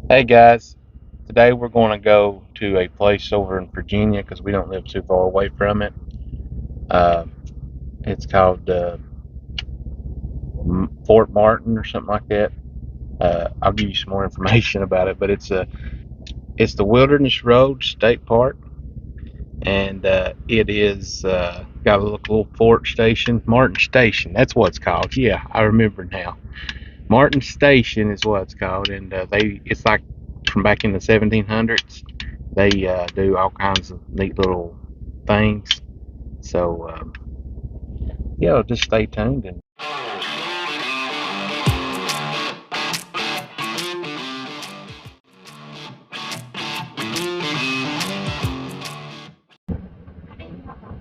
Hey guys, today we're going to go to a place over in Virginia because we don't live too far away from it. Uh, it's called Fort Martin or something like that. I'll give you some more information about it, but it's the Wilderness Road State Park, and it is got a little fort station, Martin Station. That's what it's called. Yeah, I remember now. Martin Station is what it's called, and it's like from back in the 1700s. They do all kinds of neat little things. So yeah, just stay tuned and.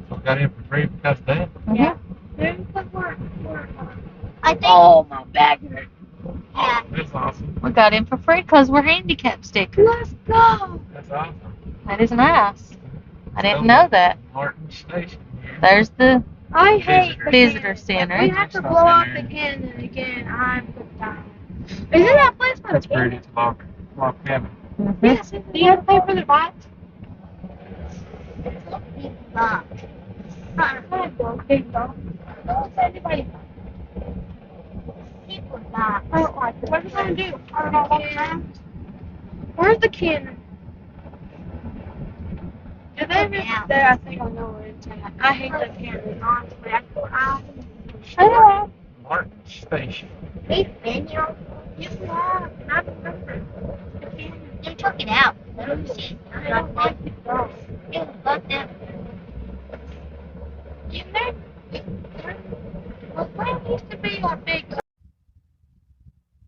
So got in for free because of that? Yeah. I think. Oh, my back hurts. Yeah. That's awesome. We got in for free because we're handicap stickers. Let's go. That's awesome. That is nice. I didn't know that. Martin Station. There's the I hate the visitor cannon. center. We have to blow off the cannon again. I'm dying. Isn't that place for the That's pretty. cannon? It's log cabin. Yes. Do you have to pay for the box? It's a big box. Big box. Don't say anybody. People box. I don't like it. What are we gonna do? I don't know what. Where's the cannon? Do they have there? I think I know where it's at. I hate the cannon, honestly. Martin Station. We've been here. You have. I remember. The cannon. They took it out. I don't see it. I don't like it. You love that. You know? Well, where used to be a big.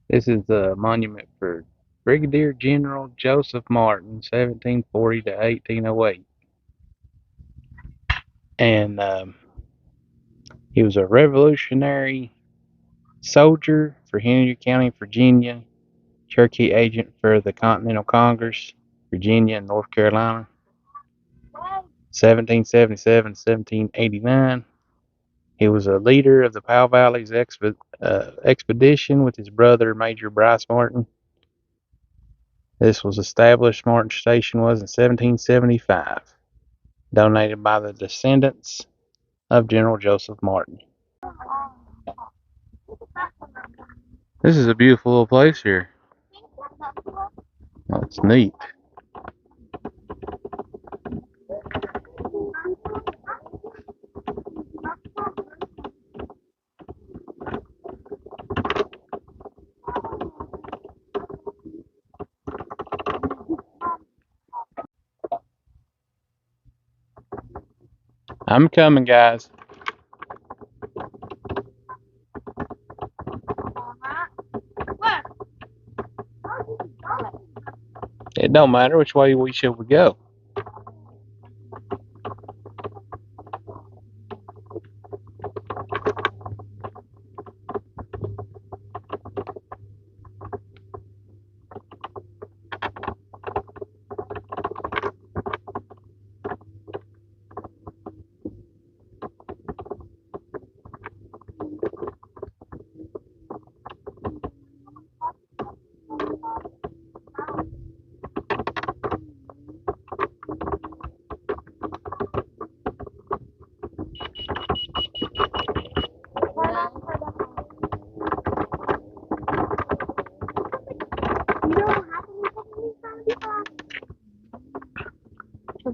This is the monument for Brigadier General Joseph Martin, 1740 to 1808. And he was a Revolutionary soldier for Henry County, Virginia, Cherokee agent for the Continental Congress, Virginia and North Carolina, 1777 to 1789. He was a leader of the Powell Valley's expedition with his brother, Major Bryce Martin. This was established, Martin Station was in 1775, donated by the descendants of General Joseph Martin. This is a beautiful little place here. Oh, it's neat. I'm coming, guys. It don't matter which way we should go.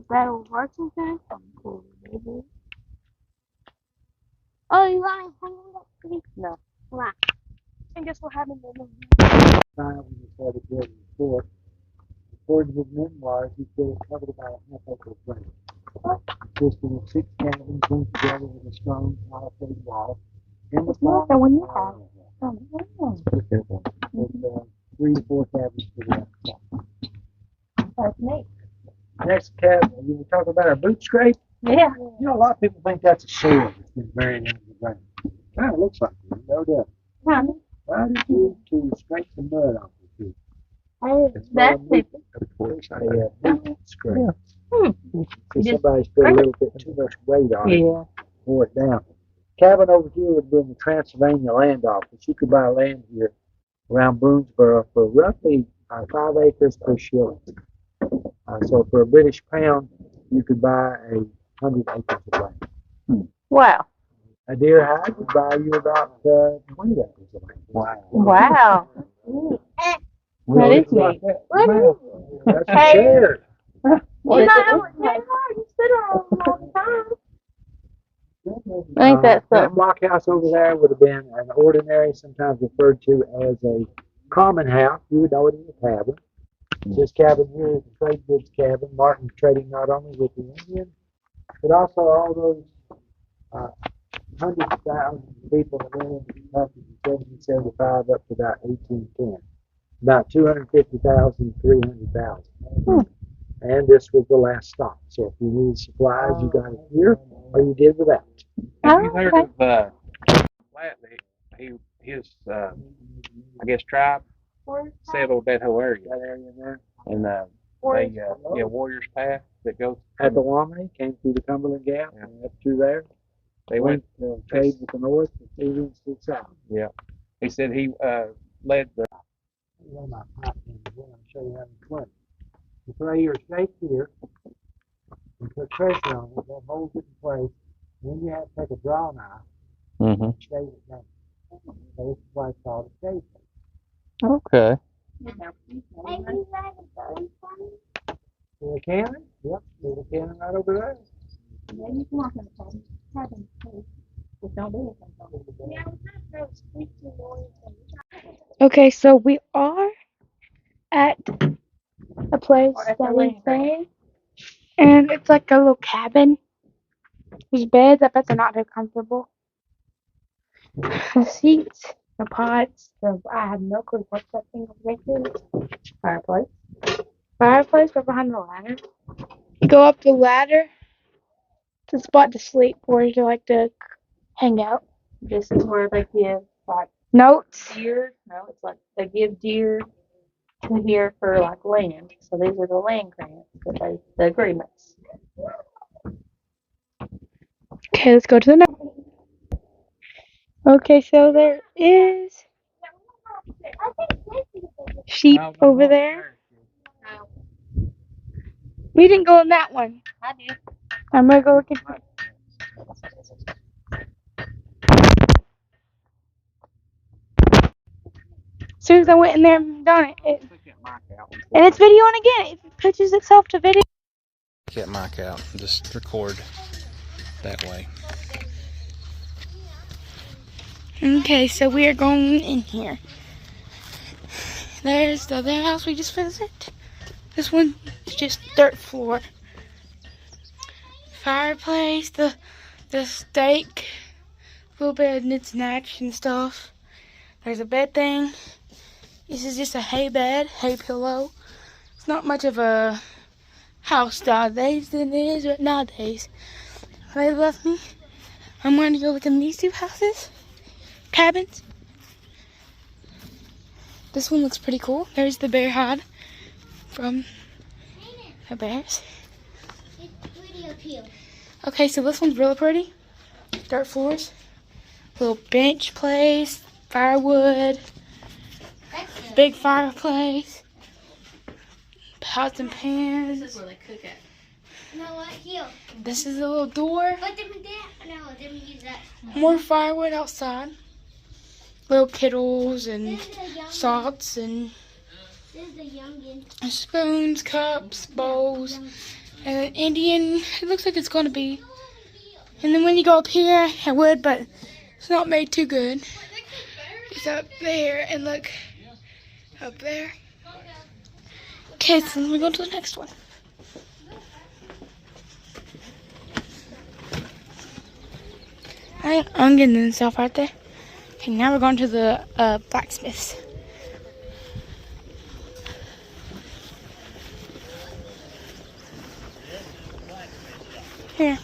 Battle of Washington. Oh, you want to hang up, please? No. Why? And guess what happened to them? Time when he started building the fort. According to his memoirs, he said it covered about a half acre of land. Consisting of 6 cabins linked together with a strong palisade wall. And the Not the one you have. with 3 to 4 cabins to the outside. That's neat. Next cabin, you were talking about our boot scrape? Yeah. You know, a lot of people think that's a sword that's been buried into the ground. Kind of looks like one, no doubt. Honey, Why did you to scrape the mud off the boot? that's neat. Boot scrape. Hmm. So somebody's put a little bit too much weight on it, Yeah. wore it down. Cabin over here would have been the Transylvania Land Office. You could buy land here around Boonesboro for roughly 5 acres per shilling. So for a British pound, you could buy 100 acres of land. Wow. A deer hide would buy you about 20 acres of land. Wow. Wow. That is neat. That's a Hey. chair. What is it? You sit on them all the time. Ain't that That something? blockhouse over there would have been an ordinary, sometimes referred to as a common house. You would know it as a cabin. This cabin here is a trade goods cabin. Martin trading not only with the Indians, but also all those hundreds of thousands of people that went into Kentucky from 1775 up to about 1810. About 250,000, 300,000. And this was the last stop. So if you needed supplies, you got it here, or you did without. Have you heard Okay. of Flat? His I guess tribe settled that whole area, That area in there. and Warriors Path that goes. At the Wammy, came through the Cumberland Gap, Yeah. and up through there. They went. Trade with the north, the Indians to the south. Yeah, he said he led the. I'll show you how to play. You throw your stake here and put pressure on it, that holds it in place. Then you have to take a draw knife Mm-hmm. and shave it down. So this is why it's called a shave. Okay. See the cannon? Yep, see the cannon right over there. Okay, so we are at a place Or at the that we land grant. stay, and it's like a little cabin. There's beds. I bet they're not very comfortable. The seats, the pots. I have no clue what that thing is. Fireplace. Fireplace right behind the ladder. You go up the ladder. It's a spot to sleep, or you like to hang out. This is where they give like Notes. deer. No, it's like they give deer to here for like land. So these are the land grants that the agreements. Okay, let's go to the next. Okay, so there is sheep over there. We didn't go in that one. I do. I'm gonna go look in here. As soon as I went in there and done it, and it's videoing again. It pitches itself to video. Get mic out. Just record that way. Okay, so we are going in here. There's the other house we just visited. This one is just dirt floor. Fireplace, the steak, a little bit of knits and action and stuff. There's a bed thing. This is just a hay bed, hay pillow. It's not much of a house nowadays than it is nowadays. They left me. I'm going to go look in these two houses, cabins. This one looks pretty cool. There's the bear hide from the bears. Okay, so this one's really pretty. Dirt floors, little bench place, firewood, big fireplace, pots and pans. This is where they cook at. No, what? Here. This is a little door. But then we did. No, then we use that. More firewood outside. Little kettles and This is the young. salts and This is the youngin. spoons, cups, bowls, and an Indian. It looks like it's gonna be. And then when you go up here, I would, but it's not made too good. It's up there, and look up there. Okay, so then we go to the next one. Alright, onion and stuff right there. Okay, now we're going to the blacksmiths. Here.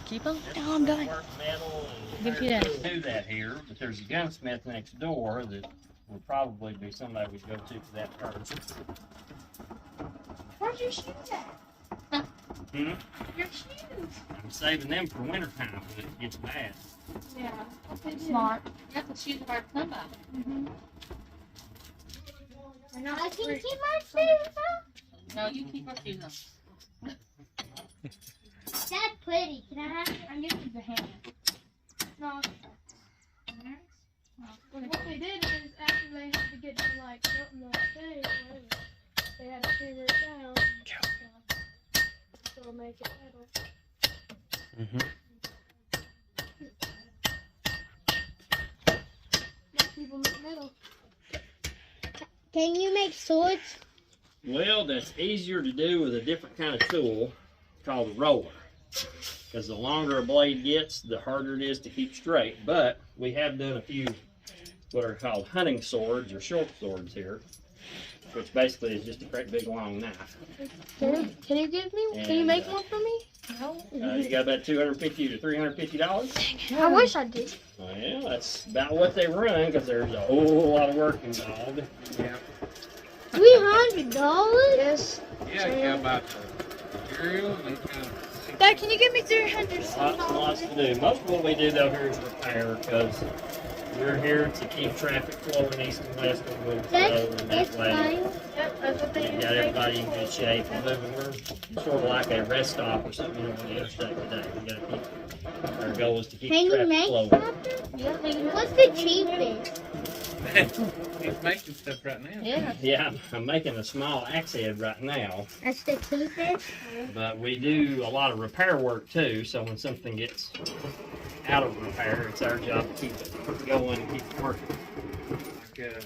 Keep them. Oh, I'm done. Work metal Give you and that. do that here, but there's a gunsmith next door that would probably be somebody we'd go to for that purpose. Where's your shoes at? Hmm? Your shoes. I'm saving them for winter time when it gets bad. Yeah. Smart. That's the shoes of our somebody. I can keep my shoes on. No, you keep our shoes on. That's pretty. Can I have it? I give you the hand. No. What they did is after they had to get to like something on the stage, they had to figure it down. So it'll make it metal. Most people make metal. Can you make swords? Well, that's easier to do with a different kind of tool called a roller. Because the longer a blade gets, the harder it is to keep straight. But we have done a few what are called hunting swords or short swords here, which basically is just a great big long knife. Can you give me? Can you make one for me? No. You got about $250 to $350. I wish I did. Well, that's about what they run because there's a whole lot of work involved. Yeah. $300? Yes. Yeah, you got about the material and kind of. Dad, can you give me 300? Lots and lots to do. Most of what we do though here is repair because we're here to keep traffic flowing east and west of Wilkesboro, and that way Yep, that's what they we got everybody in good shape and moving. We're sort of like a rest stop or something on the interstate today. We gotta keep, our goal is to keep Can you traffic make flowing. something? What's the cheapest? He's making stuff right now. Yeah. Yeah, I'm making a small axe head right now, That's the cheapest? but we do a lot of repair work too, so when something gets out of repair, it's our job to keep it going and keep it working. Like,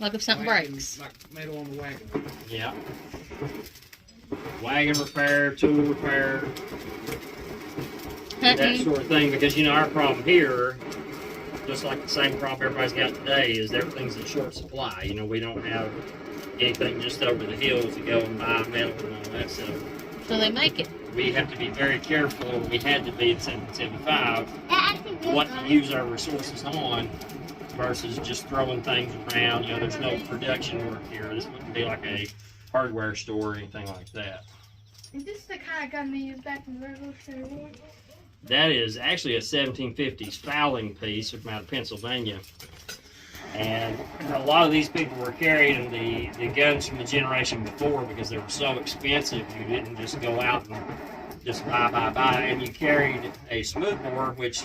Like if something breaks. Like metal on the wagon. Yeah. Wagon repair, tool repair, that sort of thing, because you know our problem here, just like the same problem everybody's got today, is everything's in short supply. You know, we don't have anything just over the hills to go and buy metal and all that stuff. So they make it. We have to be very careful. We had to be in 1775 what to use our resources on versus just throwing things around. You know, there's no production work here. This wouldn't be like a hardware store or anything like that. Is this the kind of gun they used back in the Revolutionary War? That is actually a 1750s fowling piece from out of Pennsylvania. And a lot of these people were carrying the guns from the generation before because they were so expensive. You didn't just go out and just buy. And you carried a smoothbore, which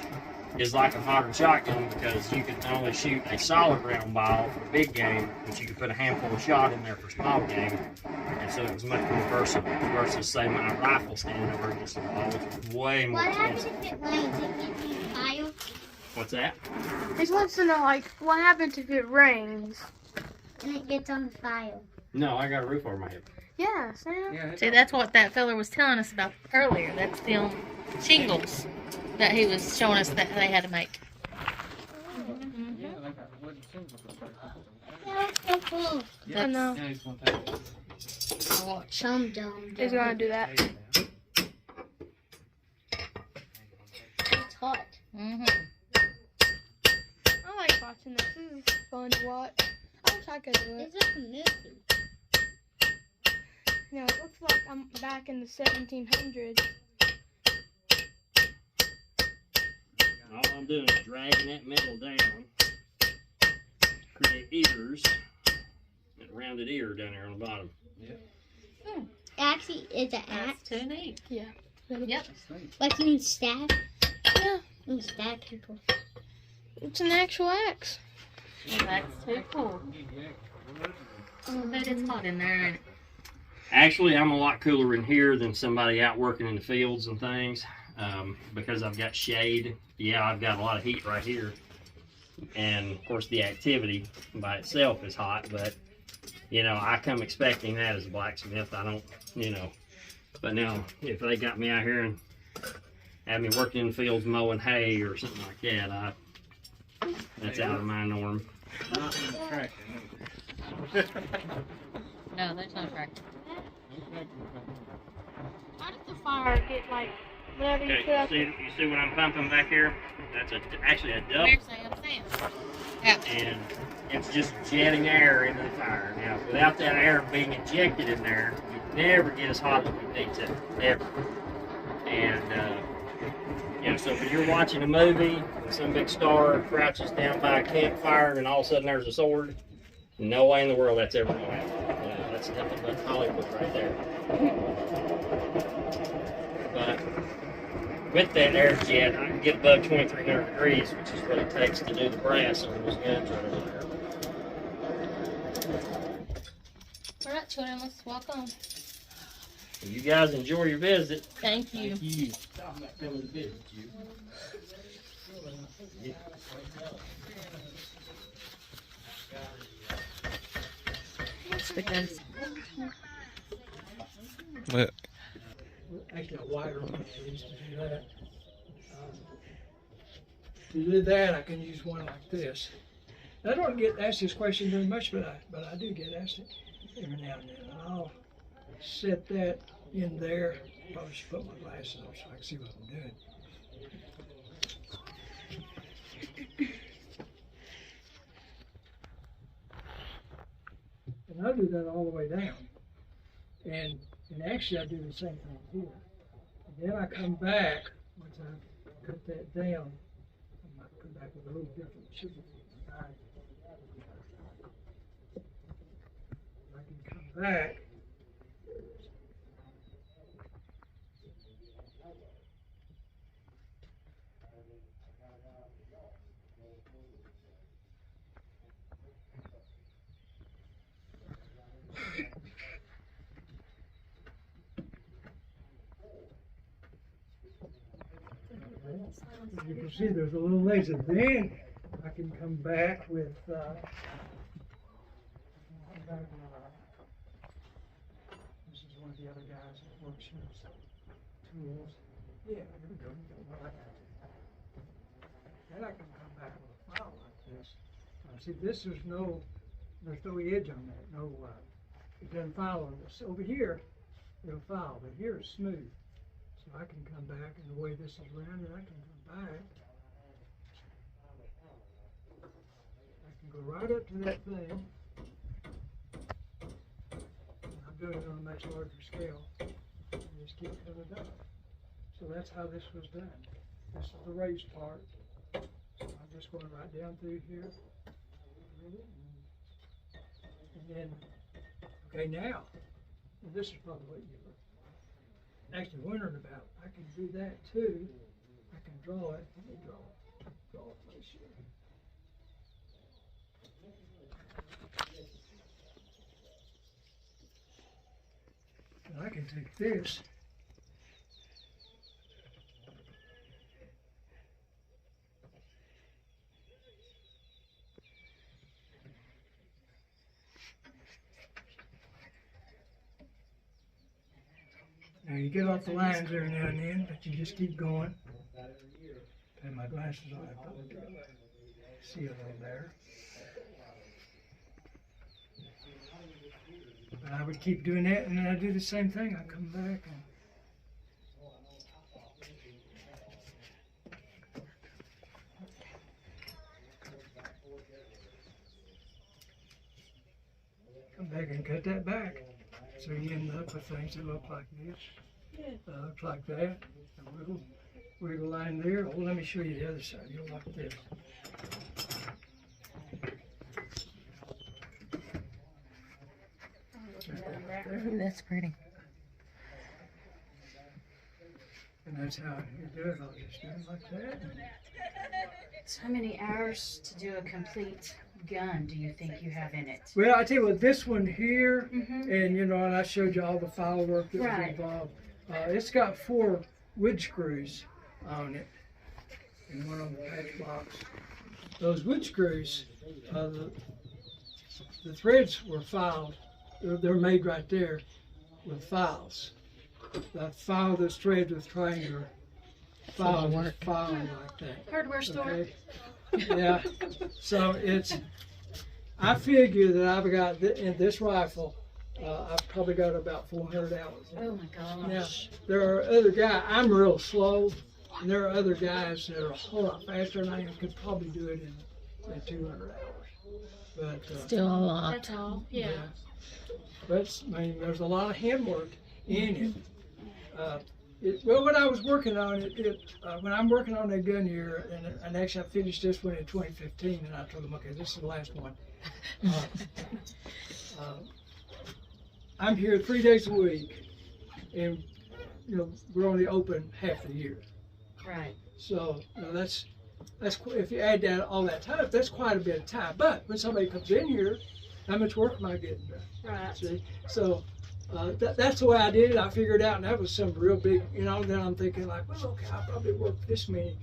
is like a modern shotgun because you could only shoot a solid round ball for big game, but you could put a handful of shot in there for small game. And so it was much more versatile versus, say, my rifle standing over against the wall, which was way more What happens expensive. if it rains? It gets in the fire? What's that? He just wants to know, like, what happens if it rains? And it gets on the fire. No, I got a roof over my head. Yeah, Sam. Yeah, See, that's what that fella was telling us about earlier. That's the shingles that he was showing us that they had to make. yeah, they got wooden shingles up there. That's so cool. I know. Yeah, he's gonna take it. Watch. Some dumb. He's gonna do that. It's hot. Mm-hmm. I like watching this. This is fun to watch. I wish I could do it. It's like a movie. You know, it looks like I'm back in the 1700s. All I'm doing is dragging that metal down, create ears, and a rounded ear down there on the bottom. Actually, it's an That's axe. too neat. Yeah. Yep. Like you can stab. Yeah. You can stab people. It's an actual axe. That's too cool. I bet it's hot in there, ain't it? Actually, I'm a lot cooler in here than somebody out working in the fields and things because I've got shade. Yeah, I've got a lot of heat right here. And, of course, the activity by itself is hot, but, you know, I come expecting that as a blacksmith. I don't, you know. But now, if they got me out here and had me working in the fields mowing hay or something like that, that's out of my norm. Not in the tractor, no. No, there's no tractor. How does the fire get, like, whatever you put Okay, up? you see what I'm pumping back here? That's actually a double. Where's Sam? Yeah. And it's just jetting air into the fire. Now, without that air being injected in there, you never get as hot as we need to, ever. And, you know, so when you're watching a movie, and some big star crouches down by a campfire, and all of a sudden there's a sword, No way in the world that's ever going to happen. That's nothing but Hollywood right there. But with that air jet, I can get above 2,300 degrees, which is what it takes to do the brass on those guns right over there. All right, children, let's walk on. You guys enjoy your visit. Thank you. I'm not coming to visit you. That's the guns. Actually, a wider one I used to do that. To do that, I can use one like this. I don't get asked this question very much, but I do get asked it every now and then. And I'll set that in there. Probably should put my glasses on so I can see what I'm doing. And I'll do that all the way down. And actually I do the same thing here. And then I come back, once I cut that down, I might come back with a little different shape. I can come back. As you can see, there's a little laser. Then I can come back with this is one of the other guys that works here. Tools. Yeah, here we go. Then I can come back with a file like this. Now, see, there's no edge on that. No, it doesn't file on this. Over here, it'll file, but here it's smooth. So I can come back, and the way this is rounded, I can come back. I can go right up to that thing. And I'm doing it on a much larger scale. And just keep coming up. So that's how this was done. This is the raised part. So I'm just going right down through here. And then, okay, now, this is probably what you were actually wondering about. I can do that too. I can draw it. Let me draw a place here. And I can take this. Now you get off the lines every now and then, but you just keep going. And my glasses on, I probably can see a little there. But I would keep doing that, and then I do the same thing. I come back and come back and cut that back. So you end up with things that look like this, look like that, a wiggle line there. Oh, let me show you the other side. You'll like this. That's pretty. And that's how you do it. I'll just do it like that. So how many hours to do a complete gun do you think you have in it? Well, I tell you what, this one here, and you know, and I showed you all the file work that was involved. It's got 4 wood screws on it, and one on the patch box. Those wood screws, the threads were filed. They're made right there with files. I filed those threads with triangular filing like that. Hardware store. Okay? Yeah. So it's. I figure that I've got in this rifle. I've probably got about 400 hours. Oh my gosh. Now there are other guys. I'm real slow, and there are other guys that are a whole lot faster than I am. Could probably do it in 200 hours. But Still a lot. That's all. Yeah. But I mean, there's a lot of handwork in it. Well, when I was working on it, when I'm working on that gun here, and actually I finished this one in 2015, and I told them, okay, this is the last one. Uh, uh, I'm here 3 days a week, and we're only open half the year. Right. So that's if you add that all that time, that's quite a bit of time. But when somebody comes in here, how much work am I getting done? Right. See, so that's the way I did it. I figured out, and that was some real big, Then I'm thinking like, well, okay, I'll probably work this many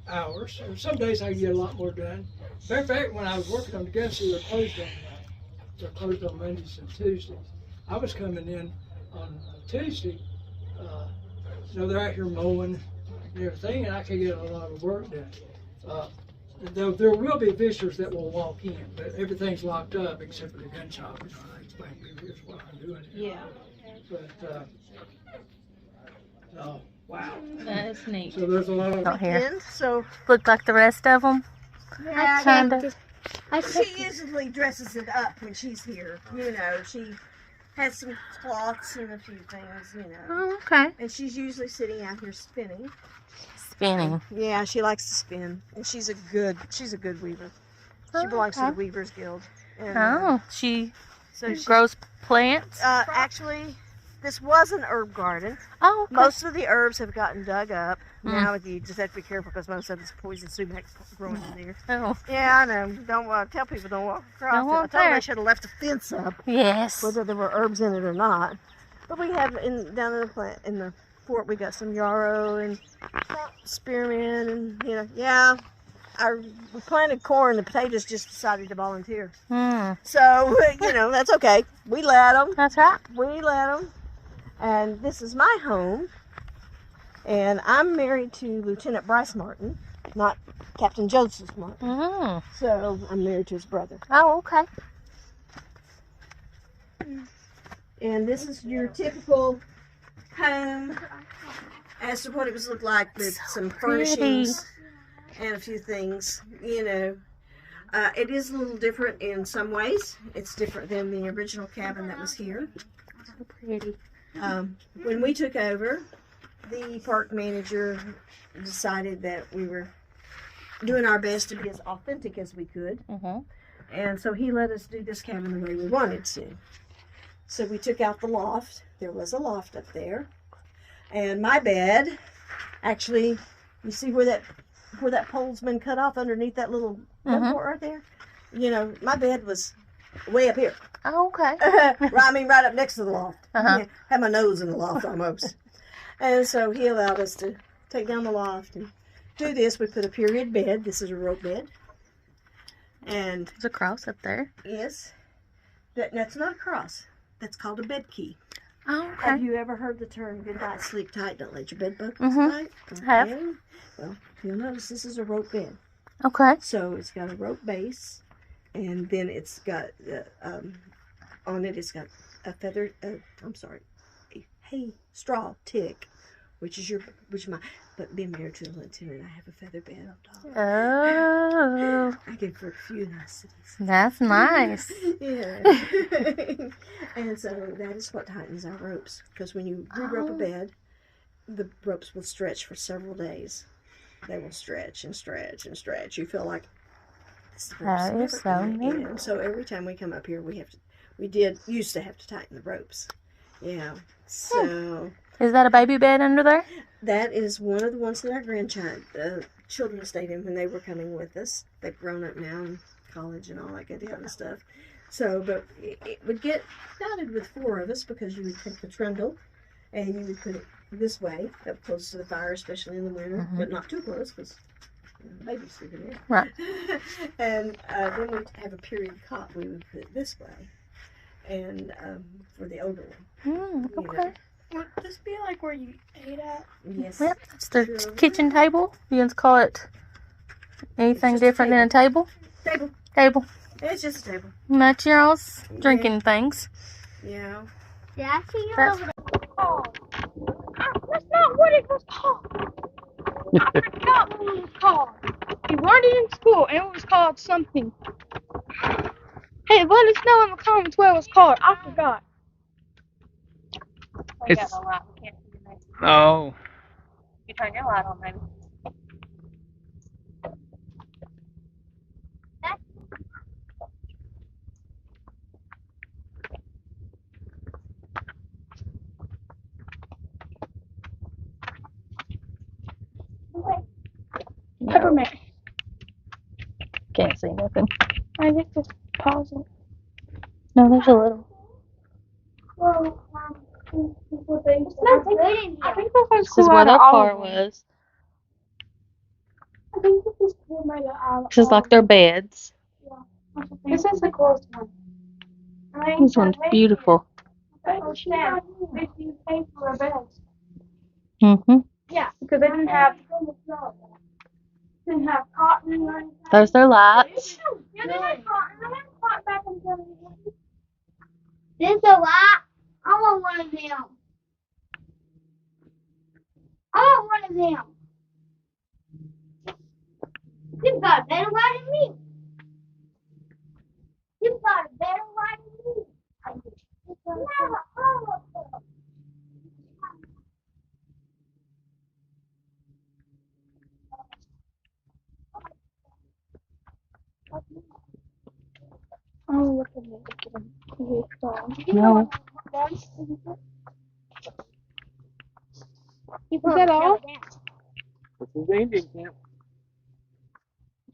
hours. And some days I can get a lot more done. Matter of fact, when I was working on the gun, they're closed on Mondays and Tuesdays. I was coming in on Tuesday. They're out here mowing and everything, and I can get a lot of work done. There will be visitors that will walk in, but everything's locked up except for the gun shop. I explain to you, here's what I'm doing. Yeah. But wow. That is neat. So there's a lot of Out here. So Look like the rest of them. yeah, Kinda. she usually dresses it up when she's here. She has some cloths and a few things, Oh, okay. And she's usually sitting out here spinning. Spinning. Yeah, she likes to spin, and she's a good weaver. She belongs to the Weavers Guild. And, She so she grows plants. actually, this was an herb garden. Oh, okay. Most of the herbs have gotten dug up. Now you just have to be careful because most of it's poison sumac growing in there. Oh. Yeah, I know. Don't tell people don't walk across Don't it. I walk told them there. they should have left a fence up, Yes. whether there were herbs in it or not. But we have down in the fort, we got some yarrow and spearmint, and we planted corn. The potatoes just decided to volunteer. So that's okay. We let them. That's right. We let them. And this is my home. And I'm married to Lieutenant Bryce Martin, not Captain Joseph Martin. So I'm married to his brother. Oh, okay. And this is your typical home as to what it was looked like with some furnishings and a few things. It is a little different in some ways. It's different than the original cabin that was here. So pretty. When we took over, the park manager decided that we were doing our best to be as authentic as we could. And so he let us do this cabin the way we wanted to. So we took out the loft. There was a loft up there. And my bed, actually, you see where that pole's been cut off underneath that little port right there? My bed was way up here. Oh, okay. right up next to the loft. Yeah, had my nose in the loft almost. And so he allowed us to take down the loft and do this. We put a period bed. This is a rope bed. And there's a cross up there. Yes. That's not a cross. That's called a bed key. Oh, okay. Have you ever heard the term good night, sleep tight, don't let your bed bug bite? Okay. I have. Well, you'll notice this is a rope bed. Okay. So it's got a rope base, and then it's got, on it, it's got a feather, a hay straw tick, which is but being married to a lieutenant, I have a feather bed on top. Oh. I give her a few niceties. That's nice. Yeah. And so that is what tightens our ropes. Because when you re-rope a bed, the ropes will stretch for several days. They will stretch and stretch and stretch. You feel like this That is so neat. And so every time we come up here, used to have to tighten the ropes. Yeah. So. Is that a baby bed under there? That is one of the ones that our children stayed in when they were coming with us. They've grown up now in college and all that good kind of stuff. So, but it would get crowded with 4 of us because you would take the trundle and you would put it this way, up close to the fire, especially in the winter, but not too close because the baby's sleeping there. Right. And then we'd have a period cot. We would put it this way, and for the older one. Okay. Would this be like where you ate at? Yes. Yep, that's the kitchen table. You can call it anything different than a table? Table. Table. It's just a table. And that's y'all's drinking things. Yeah. Yeah, I see you That's- over That's not what it was called. I forgot what it was called. We learned it in school, and it was called something. Hey, let us know in the comments what it was called. I forgot. It's oh, You turn your light on, maybe. Peppermint. Can't see nothing. I guess just pause it. No, there's a little. It's not good in here. I think this This is where the car was. I think this is cool made out of This is like their beds. This is the coolest one. This one's beautiful. Mm-hmm. Yeah, because they didn't have cotton or anything. There's their lights. Yeah, they had cotton. They had cotton back in the day. There's a lot. I want one of them. I want one of them. You've got a better one than me. You've got a better one than me. Oh, look at me. No. Is that all? This is the Indian camp.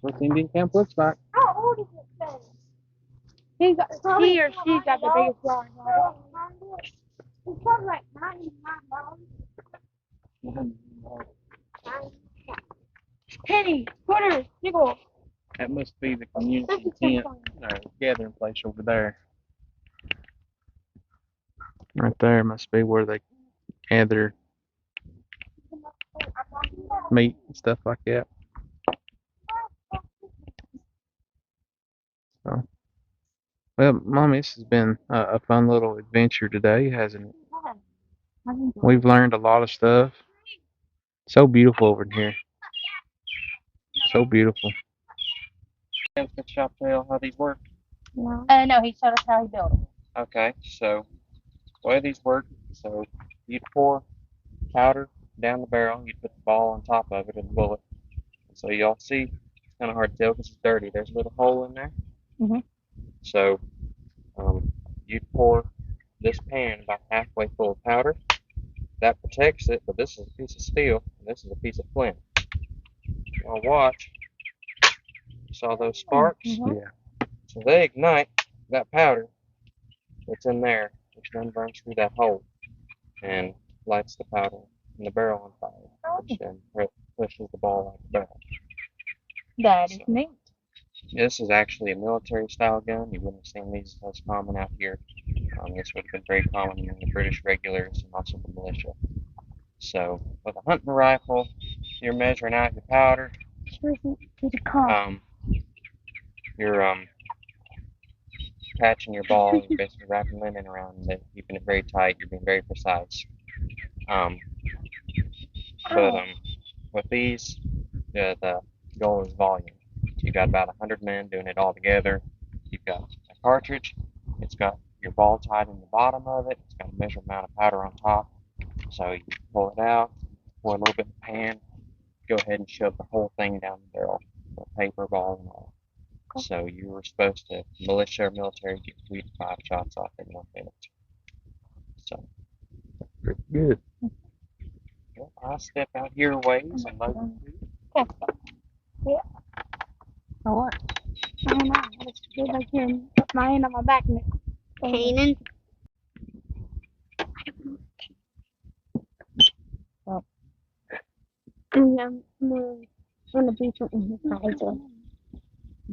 What the Indian camp looks like. How old is it, then? He or she got the biggest one. It's probably like $99. Penny, quarters, nickel. That must be the community tent or gathering place over there. Right there must be where they gather meat and stuff like that. So, well, Mommy, this has been a fun little adventure today, hasn't it? We've learned a lot of stuff. So beautiful over here. So beautiful. Shop tell how these work. No, he showed us how he built them. Okay, so the way these work, so you'd pour powder down the barrel, you'd put the ball on top of it and the bullet. So y'all see, it's kind of hard to tell because it's dirty. There's a little hole in there. Mm-hmm. So you'd pour this pan about halfway full of powder. That protects it, but this is a piece of steel and this is a piece of flint. Now watch. Saw those sparks? Mm-hmm. Yeah. So they ignite that powder that's in there, which then burns through that hole and lights the powder in the barrel on fire, which then pushes the ball out the barrel. That is neat. This is actually a military style gun. You wouldn't have seen these as common out here. This would have been very common in the British regulars and also the militia. So with a hunting rifle, you're measuring out your powder. You're patching your ball, you're basically wrapping linen around it, keeping it very tight, you're being very precise. With these, the goal is volume. You've got about 100 men doing it all together. You've got a cartridge, it's got your ball tied in the bottom of it, it's got a measured amount of powder on top. So you pull it out, pour a little bit in the pan, go ahead and shove the whole thing down the barrel, the paper ball and all. So you were supposed to, militia or military, get 3 to 5 shots off in 1 minute. So, pretty good. Well, I'll step out here a ways and load the food. Yeah. For what? I don't know. I just feel like here and put my hand on my back and Kanan. I'm gonna do something in his eyes.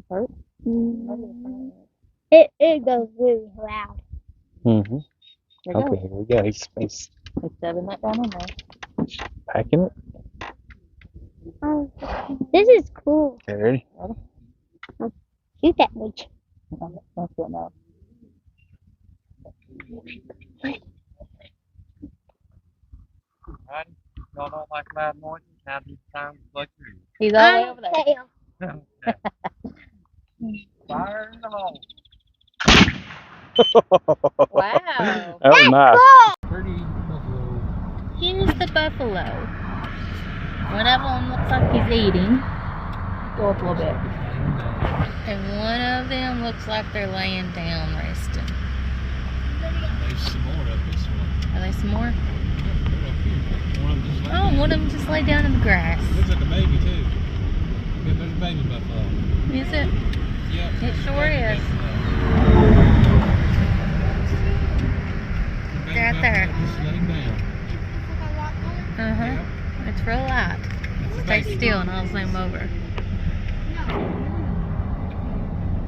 Hurt? It goes really loud. Mm-hmm. There Okay, goes. here we go. He's Stubbing that down in there. packing it. Oh, this is cool. Okay, ready? Shoot that bitch. That's what now. Alrighty. Y'all don't like loud noises? Now's the time to plug through. He's all the way over there. Fire in the hole. Wow. That was nice. Pretty buffalo. Here's the buffalo. One of them looks like he's eating. Go up a little bit. And one of them looks like they're laying down resting. There's some more up this one. Are there some more? They're up here. One of them just Oh, one of them just laid down in the grass. looks like a baby too. There's a baby buffalo. Is it? Yep. It sure is. They're out there. Just laying down. Uh-huh. It's real light. Stay still and I'll zoom over.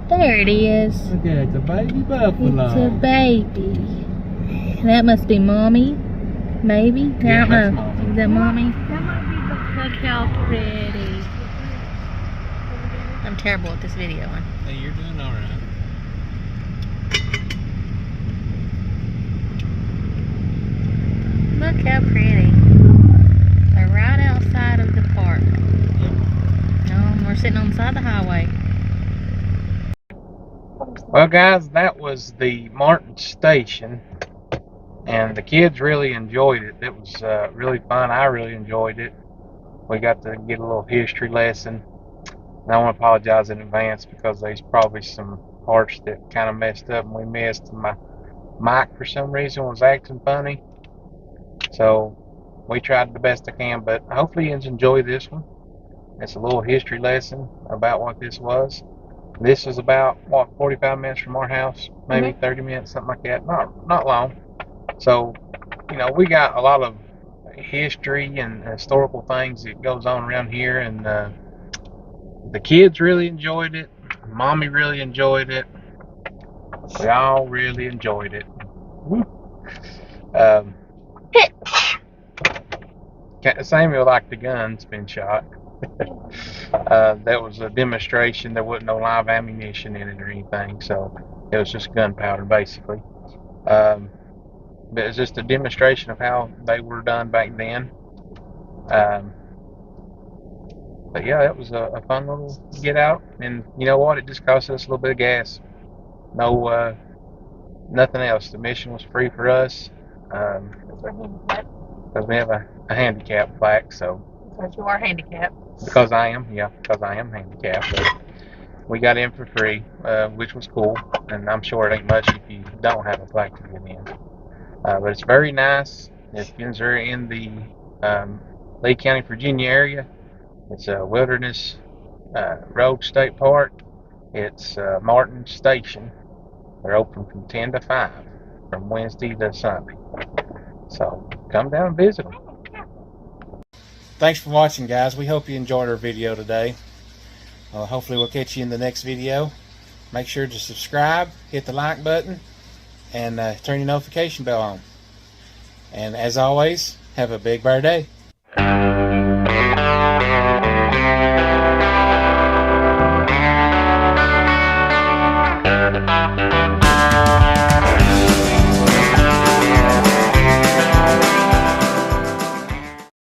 There it is. Look at it, it's a baby buffalo. It's a baby. That must be mommy. Maybe? I Yeah, don't that's know. mommy. Is that mommy? That might be. Look how pretty. I'm terrible at this videoing. Hey, you're doing all right. Look how pretty. They're right outside of the park. No, we're sitting on the side of the highway. Well, guys, that was the Martin Station, and the kids really enjoyed it. It was really fun. I really enjoyed it. We got to get a little history lesson. And I want to apologize in advance because there's probably some parts that kind of messed up and we missed. My mic, for some reason, was acting funny. So we tried the best I can, but hopefully you enjoy this one. It's a little history lesson about what this was. This is about, what, 45 minutes from our house? Maybe 30 minutes, something like that. Not long. So, you know, we got a lot of history and historical things that goes on around here, and the kids really enjoyed it. Mommy really enjoyed it. We all really enjoyed it. Samuel liked the guns being shot. That was a demonstration. There wasn't no live ammunition in it or anything, so it was just gunpowder basically. But it's just a demonstration of how they were done back then. But yeah, that was a fun little get out, and you know what? It just cost us a little bit of gas. No, nothing else. The mission was free for us. Because we have a handicap plaque, so. Because you are handicapped. Because I am handicapped. But we got in for free, which was cool, and I'm sure it ain't much if you don't have a plaque to get in. But it's very nice. If you're in the Lee County, Virginia area, it's a Wilderness Road State Park. It's Martin Station. They're open from 10 to 5 from Wednesday to Sunday. So come down and visit them. Thanks for watching, guys. We hope you enjoyed our video today. Hopefully we'll catch you in the next video. Make sure to subscribe, hit the like button, and turn your notification bell on. And as always, have a big bear day.